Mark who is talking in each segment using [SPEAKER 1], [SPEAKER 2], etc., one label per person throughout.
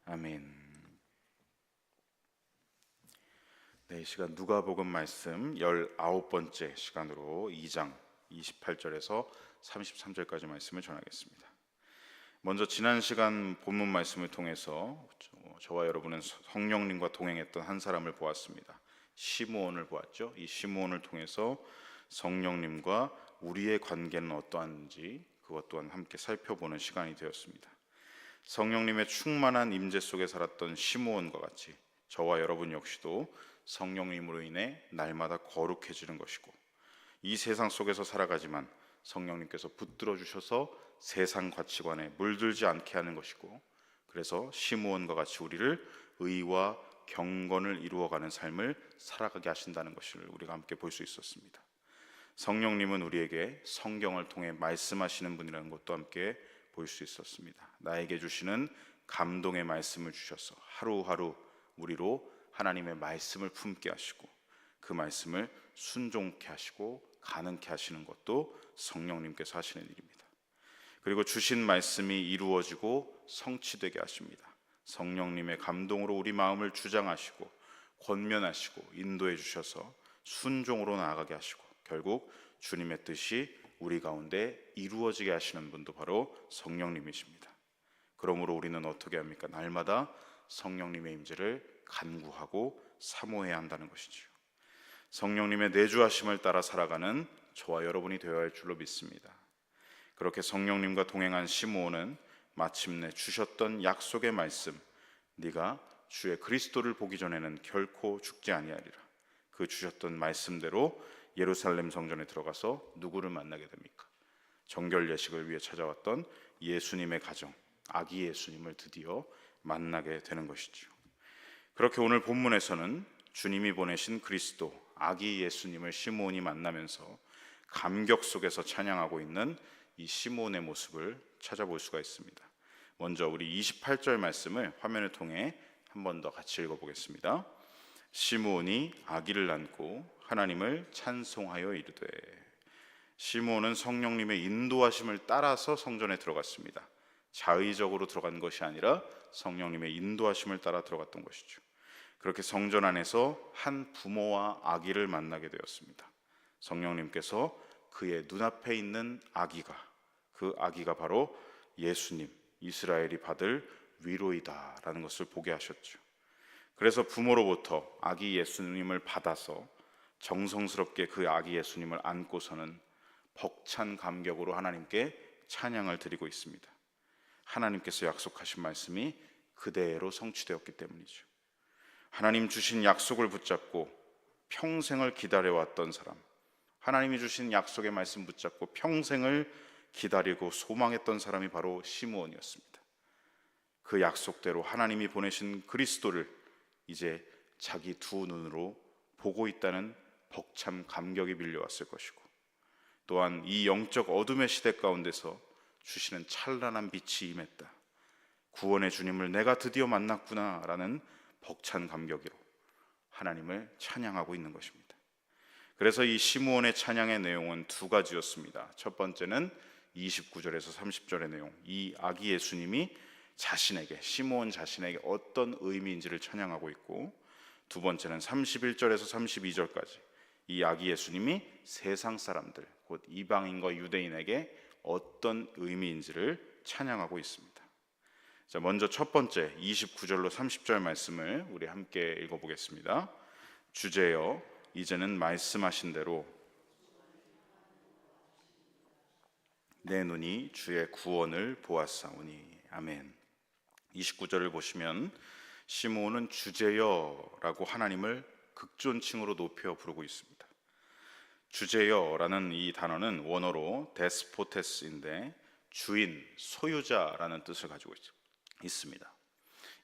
[SPEAKER 1] 아멘. 네, 이 시간 누가복음 말씀 19번째 시간으로 2장 28절에서 33절까지 말씀을 전하겠습니다. 먼저 지난 시간 본문 말씀을 통해서 저와 여러분은 성령님과 동행했던 한 사람을 보았습니다. 시므온을 보았죠. 이 시므온을 통해서 성령님과 우리의 관계는 어떠한지 그것 또한 함께 살펴보는 시간이 되었습니다. 성령님의 충만한 임재 속에 살았던 시므온과 같이 저와 여러분 역시도 성령님으로 인해 날마다 거룩해지는 것이고, 이 세상 속에서 살아가지만 성령님께서 붙들어 주셔서 세상 가치관에 물들지 않게 하는 것이고, 그래서 시므온과 같이 우리를 의와 경건을 이루어가는 삶을 살아가게 하신다는 것을 우리가 함께 볼 수 있었습니다. 성령님은 우리에게 성경을 통해 말씀하시는 분이라는 것도 함께 볼 수 있었습니다. 나에게 주시는 감동의 말씀을 주셔서 하루하루 우리로 하나님의 말씀을 품게 하시고 그 말씀을 순종케 하시고 가능케 하시는 것도 성령님께서 하시는 일입니다. 그리고 주신 말씀이 이루어지고 성취되게 하십니다. 성령님의 감동으로 우리 마음을 주장하시고 권면하시고 인도해 주셔서 순종으로 나아가게 하시고 결국 주님의 뜻이 우리 가운데 이루어지게 하시는 분도 바로 성령님이십니다. 그러므로 우리는 어떻게 합니까? 날마다 성령님의 임재를 간구하고 사모해야 한다는 것이죠. 성령님의 내주하심을 따라 살아가는 저와 여러분이 되어야 할 줄로 믿습니다. 그렇게 성령님과 동행한 시므온은 마침내 주셨던 약속의 말씀, 네가 주의 그리스도를 보기 전에는 결코 죽지 아니하리라, 그 주셨던 말씀대로 예루살렘 성전에 들어가서 누구를 만나게 됩니까? 정결 예식을 위해 찾아왔던 예수님의 가정, 아기 예수님을 드디어 만나게 되는 것이죠. 그렇게 오늘 본문에서는 주님이 보내신 그리스도, 아기 예수님을 시므온이 만나면서 감격 속에서 찬양하고 있는 이 시므온의 모습을 찾아볼 수가 있습니다. 먼저 우리 28절 말씀을 화면을 통해 한 번 더 같이 읽어보겠습니다. 시므온이 아기를 안고 하나님을 찬송하여 이르되. 시므온은 성령님의 인도하심을 따라서 성전에 들어갔습니다. 자의적으로 들어간 것이 아니라 성령님의 인도하심을 따라 들어갔던 것이죠. 그렇게 성전 안에서 한 부모와 아기를 만나게 되었습니다. 성령님께서 그의 눈앞에 있는 아기가, 그 아기가 바로 예수님, 이스라엘이 받을 위로이다 라는 것을 보게 하셨죠. 그래서 부모로부터 아기 예수님을 받아서 정성스럽게 그 아기 예수님을 안고서는 벅찬 감격으로 하나님께 찬양을 드리고 있습니다. 하나님께서 약속하신 말씀이 그대로 성취되었기 때문이죠. 하나님 주신 약속을 붙잡고 평생을 기다려왔던 사람, 하나님이 주신 약속의 말씀 붙잡고 평생을 기다리고 소망했던 사람이 바로 시므온이었습니다. 그 약속대로 하나님이 보내신 그리스도를 이제 자기 두 눈으로 보고 있다는 벅참 감격이 밀려왔을 것이고, 또한 이 영적 어둠의 시대 가운데서 주시는 찬란한 빛이 임했다, 구원의 주님을 내가 드디어 만났구나 라는 벅찬 감격으로 하나님을 찬양하고 있는 것입니다. 그래서 이 시므온의 찬양의 내용은 두 가지였습니다. 첫 번째는 29절에서 30절의 내용, 이 아기 예수님이 자신에게, 시므온 자신에게 어떤 의미인지를 찬양하고 있고, 두 번째는 31절에서 32절까지 이 아기 예수님이 세상 사람들, 곧 이방인과 유대인에게 어떤 의미인지를 찬양하고 있습니다. 자, 먼저 첫 번째 29절로 30절 말씀을 우리 함께 읽어보겠습니다. 주제여 이제는 말씀하신 대로 내 눈이 주의 구원을 보았사오니. 아멘. 29절을 보시면 시므온은 주제여라고 하나님을 극존칭으로 높여 부르고 있습니다. 주제여라는 이 단어는 원어로 데스포테스인데 주인, 소유자라는 뜻을 가지고 있습니다.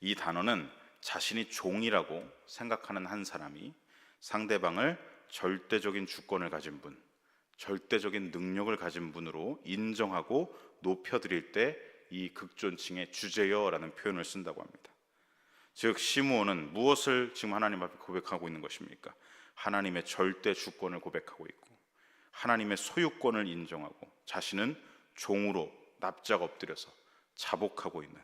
[SPEAKER 1] 이 단어는 자신이 종이라고 생각하는 한 사람이 상대방을 절대적인 주권을 가진 분, 절대적인 능력을 가진 분으로 인정하고 높여드릴 때 이 극존칭의 주제여라는 표현을 쓴다고 합니다. 즉 시므온은 무엇을 지금 하나님 앞에 고백하고 있는 것입니까? 하나님의 절대 주권을 고백하고 있고 하나님의 소유권을 인정하고 자신은 종으로 납작 엎드려서 자복하고 있는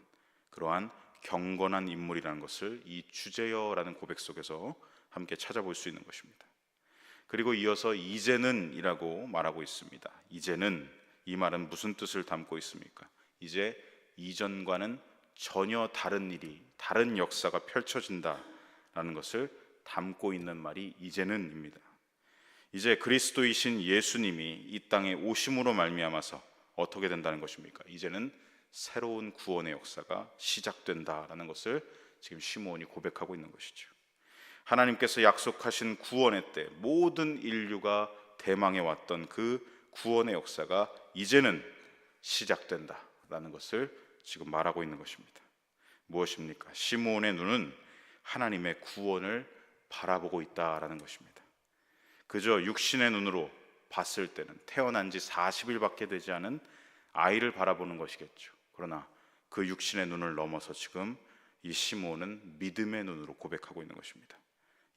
[SPEAKER 1] 그러한 경건한 인물이라는 것을 이 주제여라는 고백 속에서 함께 찾아볼 수 있는 것입니다. 그리고 이어서 이제는 이라고 말하고 있습니다. 이제는, 이 말은 무슨 뜻을 담고 있습니까? 이제 이전과는 전혀 다른 일이, 다른 역사가 펼쳐진다라는 것을 담고 있는 말이 이제는입니다. 이제 그리스도이신 예수님이 이 땅에 오심으로 말미암아서 어떻게 된다는 것입니까? 이제는 새로운 구원의 역사가 시작된다라는 것을 지금 시므온이 고백하고 있는 것이죠. 하나님께서 약속하신 구원의 때 모든 인류가 대망해 왔던 그 구원의 역사가 이제는 시작된다라는 것을 지금 말하고 있는 것입니다. 무엇입니까? 시므온의 눈은 하나님의 구원을 바라보고 있다라는 것입니다. 그저 육신의 눈으로 봤을 때는 태어난 지 40일밖에 되지 않은 아이를 바라보는 것이겠죠. 그러나 그 육신의 눈을 넘어서 지금 이 시므온은 믿음의 눈으로 고백하고 있는 것입니다.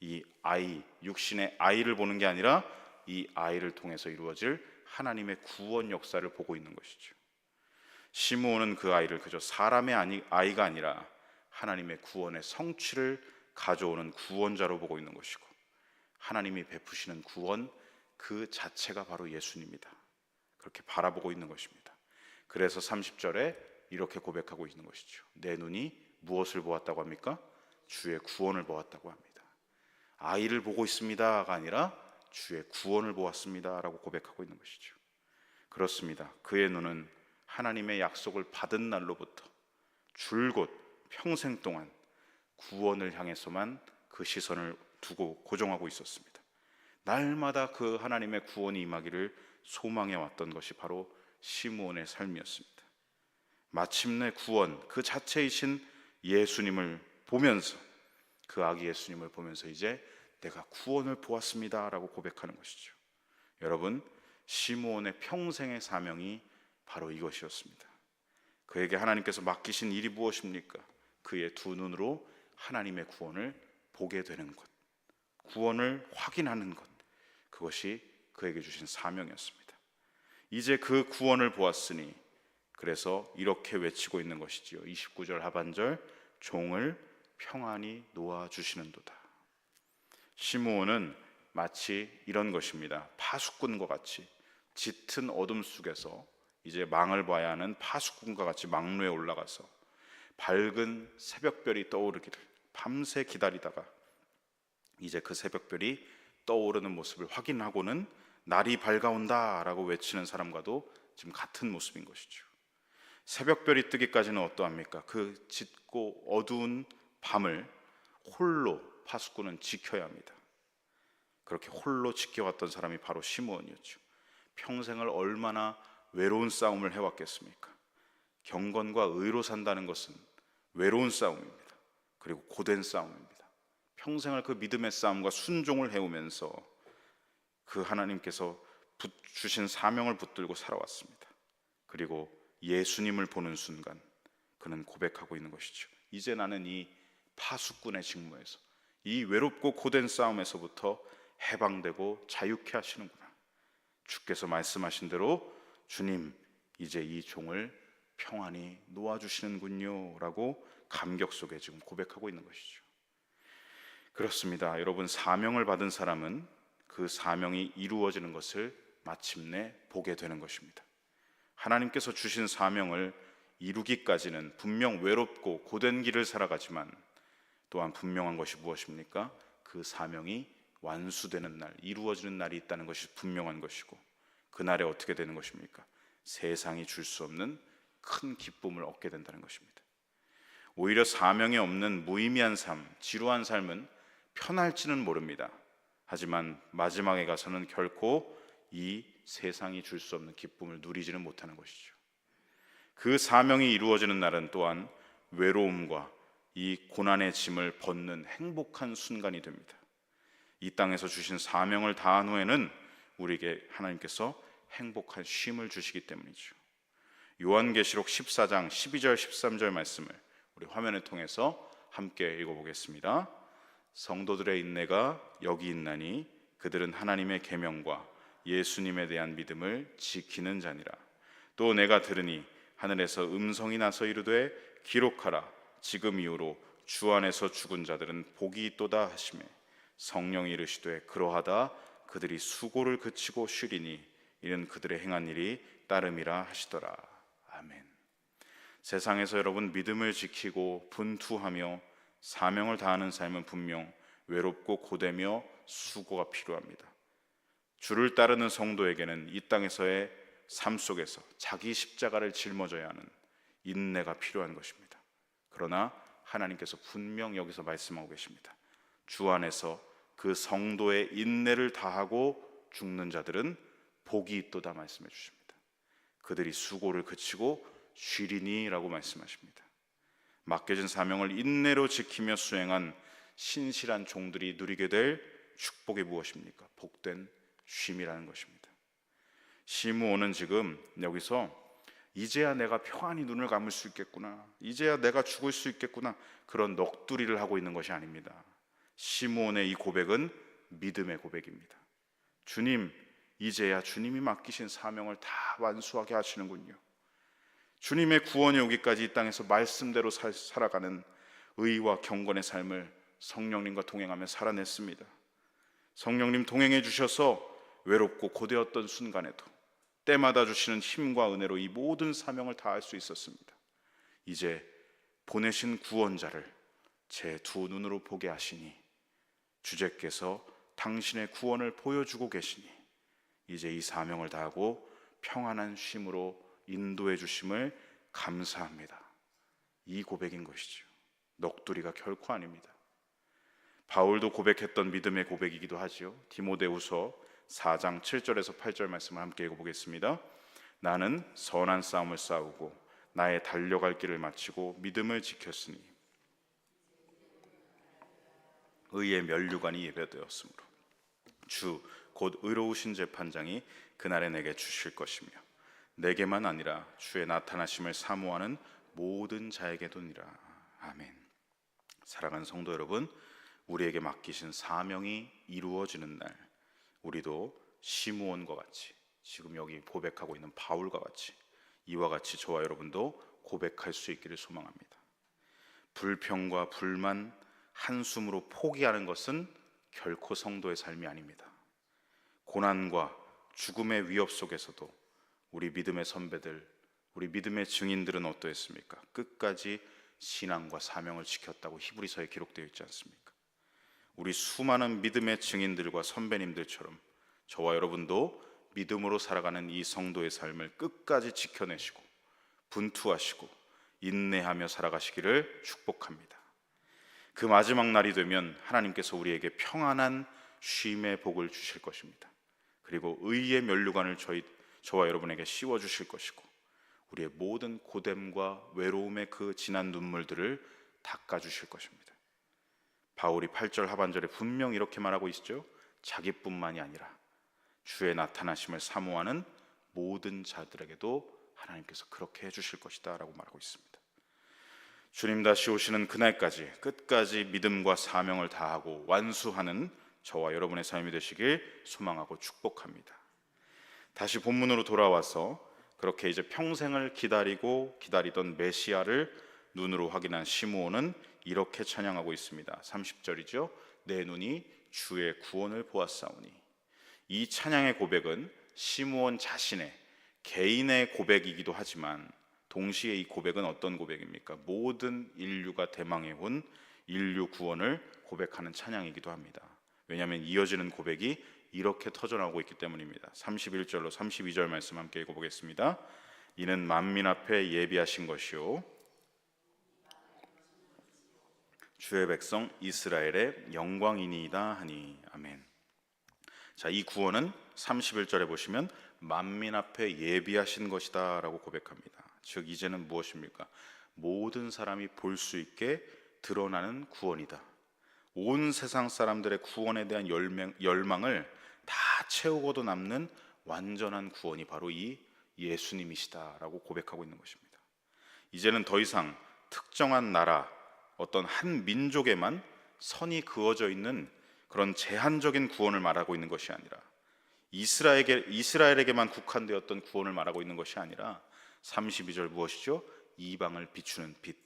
[SPEAKER 1] 이 아이, 육신의 아이를 보는 게 아니라 이 아이를 통해서 이루어질 하나님의 구원 역사를 보고 있는 것이죠. 시므온은 그 아이를 그저 사람의 아이가 아니라 하나님의 구원의 성취를 가져오는 구원자로 보고 있는 것이고, 하나님이 베푸시는 구원 그 자체가 바로 예수님이다, 그렇게 바라보고 있는 것입니다. 그래서 30절에 이렇게 고백하고 있는 것이죠. 내 눈이 무엇을 보았다고 합니까? 주의 구원을 보았다고 합니다. 아이를 보고 있습니다가 아니라 주의 구원을 보았습니다 라고 고백하고 있는 것이죠. 그렇습니다. 그의 눈은 하나님의 약속을 받은 날로부터 줄곧 평생 동안 구원을 향해서만 그 시선을 두고 고정하고 있었습니다. 날마다 그 하나님의 구원이 임하기를 소망해 왔던 것이 바로 시므온의 삶이었습니다. 마침내 구원 그 자체이신 예수님을 보면서, 그 아기 예수님을 보면서 이제 내가 구원을 보았습니다 라고 고백하는 것이죠. 여러분, 시므온의 평생의 사명이 바로 이것이었습니다. 그에게 하나님께서 맡기신 일이 무엇입니까? 그의 두 눈으로 하나님의 구원을 보게 되는 것, 구원을 확인하는 것, 그것이 그에게 주신 사명이었습니다. 이제 그 구원을 보았으니 그래서 이렇게 외치고 있는 것이지요. 29절 하반절, 종을 평안히 놓아주시는도다. 시므온은 마치 이런 것입니다. 파수꾼과 같이 짙은 어둠 속에서 이제 망을 봐야 하는 파수꾼과 같이 망루에 올라가서 밝은 새벽별이 떠오르기를 밤새 기다리다가 이제 그 새벽별이 떠오르는 모습을 확인하고는 날이 밝아온다 라고 외치는 사람과도 지금 같은 모습인 것이죠. 새벽별이 뜨기까지는 어떠합니까? 그 짙고 어두운 밤을 홀로 파수꾼은 지켜야 합니다. 그렇게 홀로 지켜왔던 사람이 바로 시므온이었죠. 평생을 얼마나 외로운 싸움을 해왔겠습니까? 경건과 의로 산다는 것은 외로운 싸움입니다. 그리고 고된 싸움입니다. 평생을 그 믿음의 싸움과 순종을 해오면서 그 하나님께서 주신 사명을 붙들고 살아왔습니다. 그리고 예수님을 보는 순간 그는 고백하고 있는 것이죠. 이제 나는 이 파수꾼의 직무에서, 이 외롭고 고된 싸움에서부터 해방되고 자유케 하시는구나. 주께서 말씀하신 대로 주님, 이제 이 종을 평안히 놓아주시는군요 라고 감격 속에 지금 고백하고 있는 것이죠. 그렇습니다. 여러분, 사명을 받은 사람은 그 사명이 이루어지는 것을 마침내 보게 되는 것입니다. 하나님께서 주신 사명을 이루기까지는 분명 외롭고 고된 길을 살아가지만 또한 분명한 것이 무엇입니까? 그 사명이 완수되는 날, 이루어지는 날이 있다는 것이 분명한 것이고, 그날에 어떻게 되는 것입니까? 세상이 줄 수 없는 큰 기쁨을 얻게 된다는 것입니다. 오히려 사명이 없는 무의미한 삶, 지루한 삶은 편할지는 모릅니다. 하지만 마지막에 가서는 결코 이 세상이 줄 수 없는 기쁨을 누리지는 못하는 것이죠. 그 사명이 이루어지는 날은 또한 외로움과 이 고난의 짐을 벗는 행복한 순간이 됩니다. 이 땅에서 주신 사명을 다한 후에는 우리에게 하나님께서 행복한 쉼을 주시기 때문이죠. 요한계시록 14장 12절 13절 말씀을 우리 화면을 통해서 함께 읽어보겠습니다. 성도들의 인내가 여기 있나니 그들은 하나님의 계명과 예수님에 대한 믿음을 지키는 자니라. 또 내가 들으니 하늘에서 음성이 나서 이르되 기록하라, 지금 이후로 주 안에서 죽은 자들은 복이 있도다 하시매 성령이 이르시되 그러하다 그들이 수고를 그치고 쉬리니 이는 그들의 행한 일이 따름이라 하시더라. 아멘. 세상에서 여러분 믿음을 지키고 분투하며 사명을 다하는 삶은 분명 외롭고 고되며 수고가 필요합니다. 주를 따르는 성도에게는 이 땅에서의 삶 속에서 자기 십자가를 짊어져야 하는 인내가 필요한 것입니다. 그러나 하나님께서 분명 여기서 말씀하고 계십니다. 주 안에서 그 성도의 인내를 다하고 죽는 자들은 복이 있도다 말씀해 주십니다. 그들이 수고를 그치고 쉬리니라고 말씀하십니다. 맡겨진 사명을 인내로 지키며 수행한 신실한 종들이 누리게 될 축복이 무엇입니까? 복된 쉼이라는 것입니다. 시므온은 지금 여기서 이제야 내가 평안히 눈을 감을 수 있겠구나, 이제야 내가 죽을 수 있겠구나, 그런 넋두리를 하고 있는 것이 아닙니다. 시므온의 이 고백은 믿음의 고백입니다. 주님, 이제야 주님이 맡기신 사명을 다 완수하게 하시는군요. 주님의 구원이 오기까지 이 땅에서 말씀대로 살아가는 의와 경건의 삶을 성령님과 동행하며 살아냈습니다. 성령님 동행해 주셔서 외롭고 고되었던 순간에도 때마다 주시는 힘과 은혜로 이 모든 사명을 다할 수 있었습니다. 이제 보내신 구원자를 제 두 눈으로 보게 하시니 주제께서 당신의 구원을 보여주고 계시니 이제 이 사명을 다하고 평안한 쉼으로 인도해 주심을 감사합니다. 이 고백인 것이죠. 넋두리가 결코 아닙니다. 바울도 고백했던 믿음의 고백이기도 하지요. 디모데후서 4장 7절에서 8절 말씀을 함께 읽어보겠습니다. 나는 선한 싸움을 싸우고 나의 달려갈 길을 마치고 믿음을 지켰으니 의의 면류관이 예배되었으므로 주 곧 의로우신 재판장이 그날에 내게 주실 것이며 내게만 아니라 주의 나타나심을 사모하는 모든 자에게도니라. 아멘. 사랑하는 성도 여러분, 우리에게 맡기신 사명이 이루어지는 날 우리도 시므온과 같이 지금 여기 고백하고 있는 바울과 같이 이와 같이 저와 여러분도 고백할 수 있기를 소망합니다. 불평과 불만, 한숨으로 포기하는 것은 결코 성도의 삶이 아닙니다. 고난과 죽음의 위협 속에서도 우리 믿음의 선배들, 우리 믿음의 증인들은 어떠했습니까? 끝까지 신앙과 사명을 지켰다고 히브리서에 기록되어 있지 않습니까? 우리 수많은 믿음의 증인들과 선배님들처럼 저와 여러분도 믿음으로 살아가는 이 성도의 삶을 끝까지 지켜내시고 분투하시고 인내하며 살아가시기를 축복합니다. 그 마지막 날이 되면 하나님께서 우리에게 평안한 쉼의 복을 주실 것입니다. 그리고 의의 면류관을 저와 여러분에게 씌워 주실 것이고 우리의 모든 고됨과 외로움의 그 진한 눈물들을 닦아 주실 것입니다. 바울이 8절 하반절에 분명 이렇게 말하고 있죠. 자기뿐만이 아니라 주의 나타나심을 사모하는 모든 자들에게도 하나님께서 그렇게 해주실 것이다 라고 말하고 있습니다. 주님 다시 오시는 그날까지 끝까지 믿음과 사명을 다하고 완수하는 저와 여러분의 삶이 되시길 소망하고 축복합니다. 다시 본문으로 돌아와서 그렇게 이제 평생을 기다리던 메시아를 눈으로 확인한 시므온은 이렇게 찬양하고 있습니다. 30절이죠. 내 눈이 주의 구원을 보았사오니. 이 찬양의 고백은 시므온 자신의 개인의 고백이기도 하지만 동시에 이 고백은 어떤 고백입니까? 모든 인류가 대망해 온 인류 구원을 고백하는 찬양이기도 합니다. 왜냐하면 이어지는 고백이 이렇게 터져나오고 있기 때문입니다. 31절로 32절 말씀 함께 읽어보겠습니다. 이는 만민 앞에 예비하신 것이요 주의 백성 이스라엘의 영광이니이다 하니. 아멘. 자, 이 구원은 31절에 보시면 만민 앞에 예비하신 것이다 라고 고백합니다. 즉 이제는 무엇입니까? 모든 사람이 볼 수 있게 드러나는 구원이다. 온 세상 사람들의 구원에 대한 열망을 다 채우고도 남는 완전한 구원이 바로 이 예수님이시다라고 고백하고 있는 것입니다. 이제는 더 이상 특정한 나라, 어떤 한 민족에만 선이 그어져 있는 그런 제한적인 구원을 말하고 있는 것이 아니라 이스라엘에게만 국한되었던 구원을 말하고 있는 것이 아니라 32절 무엇이죠? 이방을 비추는 빛,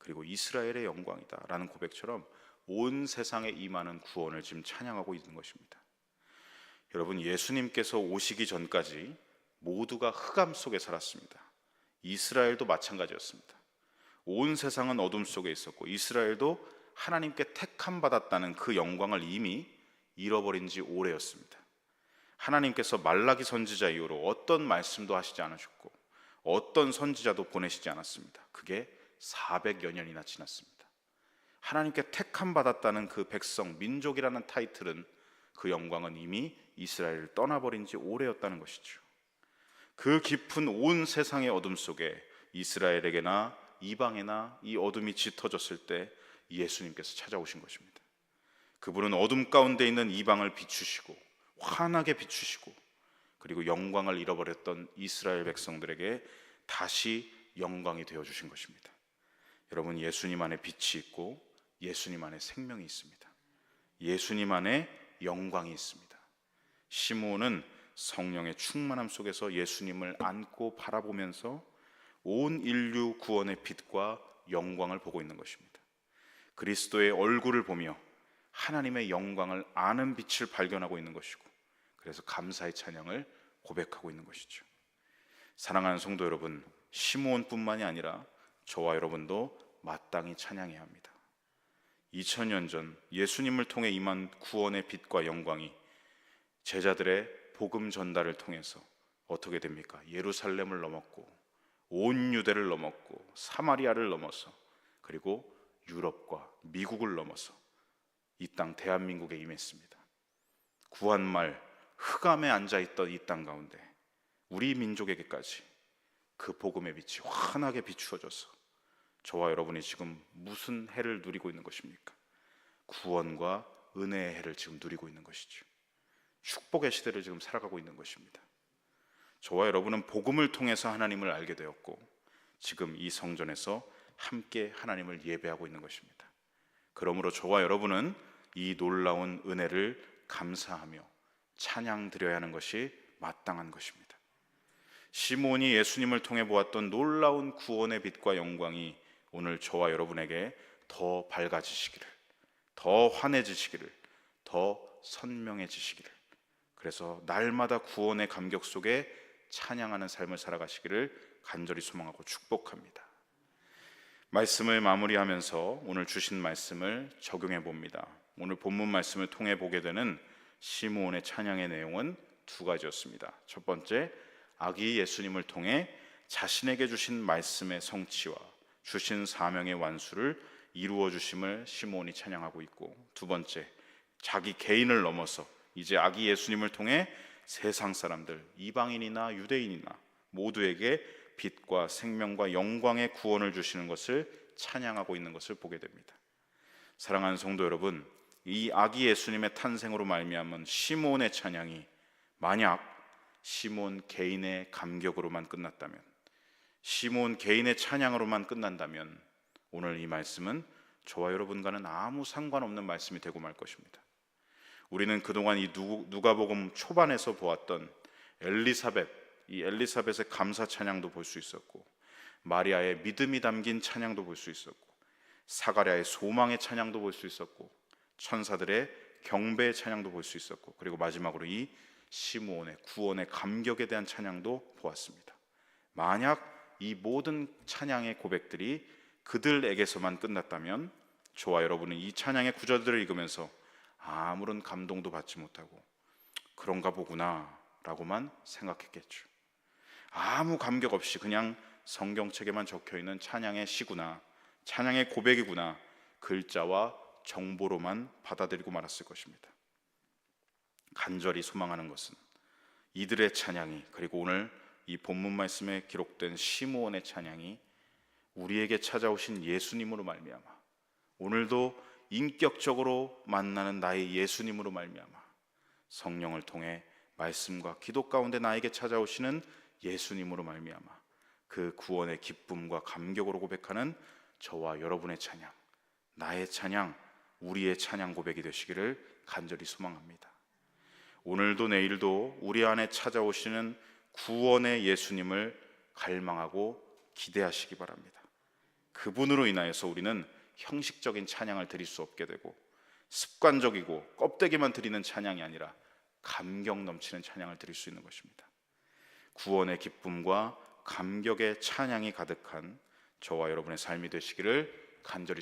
[SPEAKER 1] 그리고 이스라엘의 영광이다라는 고백처럼 온 세상에 임하는 구원을 지금 찬양하고 있는 것입니다. 여러분, 예수님께서 오시기 전까지 모두가 흑암 속에 살았습니다. 이스라엘도 마찬가지였습니다. 온 세상은 어둠 속에 있었고 이스라엘도 하나님께 택함 받았다는 그 영광을 이미 잃어버린 지 오래였습니다. 하나님께서 말라기 선지자 이후로 어떤 말씀도 하시지 않으셨고 어떤 선지자도 보내시지 않았습니다. 그게 400여 년이나 지났습니다. 하나님께 택함 받았다는 그 백성, 민족이라는 타이틀은, 그 영광은 이미 이스라엘을 떠나버린 지 오래였다는 것이죠. 그 깊은 온 세상의 어둠 속에 이스라엘에게나 이방에나 이 어둠이 짙어졌을 때 예수님께서 찾아오신 것입니다. 그분은 어둠 가운데 있는 이방을 비추시고 환하게 비추시고, 그리고 영광을 잃어버렸던 이스라엘 백성들에게 다시 영광이 되어주신 것입니다. 여러분, 예수님 안에 빛이 있고 예수님 안에 생명이 있습니다. 예수님 안에 영광이 있습니다. 시므온은 성령의 충만함 속에서 예수님을 안고 바라보면서 온 인류 구원의 빛과 영광을 보고 있는 것입니다. 그리스도의 얼굴을 보며 하나님의 영광을 아는 빛을 발견하고 있는 것이고, 그래서 감사의 찬양을 고백하고 있는 것이죠. 사랑하는 성도 여러분, 시므온뿐만이 아니라 저와 여러분도 마땅히 찬양해야 합니다. 2000년 전 예수님을 통해 임한 구원의 빛과 영광이 제자들의 복음 전달을 통해서 어떻게 됩니까? 예루살렘을 넘었고 온 유대를 넘었고 사마리아를 넘어서 그리고 유럽과 미국을 넘어서 이 땅 대한민국에 임했습니다. 구한말 흑암에 앉아있던 이 땅 가운데 우리 민족에게까지 그 복음의 빛이 환하게 비추어져서 저와 여러분이 지금 무슨 해를 누리고 있는 것입니까? 구원과 은혜의 해를 지금 누리고 있는 것이죠. 축복의 시대를 지금 살아가고 있는 것입니다. 저와 여러분은 복음을 통해서 하나님을 알게 되었고 지금 이 성전에서 함께 하나님을 예배하고 있는 것입니다. 그러므로 저와 여러분은 이 놀라운 은혜를 감사하며 찬양 드려야 하는 것이 마땅한 것입니다. 시므온이 예수님을 통해 보았던 놀라운 구원의 빛과 영광이 오늘 저와 여러분에게 더 밝아지시기를, 더 환해지시기를, 더 선명해지시기를, 그래서 날마다 구원의 감격 속에 찬양하는 삶을 살아가시기를 간절히 소망하고 축복합니다. 말씀을 마무리하면서 오늘 주신 말씀을 적용해 봅니다. 오늘 본문 말씀을 통해 보게 되는 시므온의 찬양의 내용은 두 가지였습니다. 첫 번째, 아기 예수님을 통해 자신에게 주신 말씀의 성취와 주신 사명의 완수를 이루어 주심을 시므온이 찬양하고 있고, 두 번째, 자기 개인을 넘어서 이제 아기 예수님을 통해 세상 사람들, 이방인이나 유대인이나 모두에게 빛과 생명과 영광의 구원을 주시는 것을 찬양하고 있는 것을 보게 됩니다. 사랑하는 성도 여러분, 이 아기 예수님의 탄생으로 말미암은 시므온의 찬양이 만약 시므온 개인의 감격으로만 끝났다면, 시므온 개인의 찬양으로만 끝난다면 오늘 이 말씀은 저와 여러분과는 아무 상관없는 말씀이 되고 말 것입니다. 우리는 그동안 이 누가복음 초반에서 보았던 엘리사벳, 이 엘리사벳의 감사 찬양도 볼 수 있었고, 마리아의 믿음이 담긴 찬양도 볼 수 있었고, 사가랴의 소망의 찬양도 볼 수 있었고, 천사들의 경배의 찬양도 볼 수 있었고, 그리고 마지막으로 이 시므온의 구원의 감격에 대한 찬양도 보았습니다. 만약 이 모든 찬양의 고백들이 그들에게서만 끝났다면 저와 여러분은 이 찬양의 구절들을 읽으면서 아무런 감동도 받지 못하고 그런가 보구나 라고만 생각했겠죠. 아무 감격 없이 그냥 성경책에만 적혀있는 찬양의 시구나, 찬양의 고백이구나, 글자와 정보로만 받아들이고 말았을 것입니다. 간절히 소망하는 것은 이들의 찬양이, 그리고 오늘 이 본문 말씀에 기록된 시므온의 찬양이 우리에게 찾아오신 예수님으로 말미암아, 오늘도 인격적으로 만나는 나의 예수님으로 말미암아 성령을 통해 말씀과 기도 가운데 나에게 찾아오시는 예수님으로 말미암아 그 구원의 기쁨과 감격으로 고백하는 저와 여러분의 찬양, 나의 찬양, 우리의 찬양 고백이 되시기를 간절히 소망합니다. 오늘도 내일도 우리 안에 찾아오시는 구원의 예수님을 갈망하고 기대하시기 바랍니다. 그분으로 인하여서 우리는 형식적인 찬양을 드릴 수 없게 되고 습관적이고 껍데기만 드리는 찬양이 아니라 감격 넘치는 찬양을 드릴 수 있는 것입니다. 구원의 기쁨과 감격의 찬양이 가득한 저와 여러분의 삶이 되시기를 간절히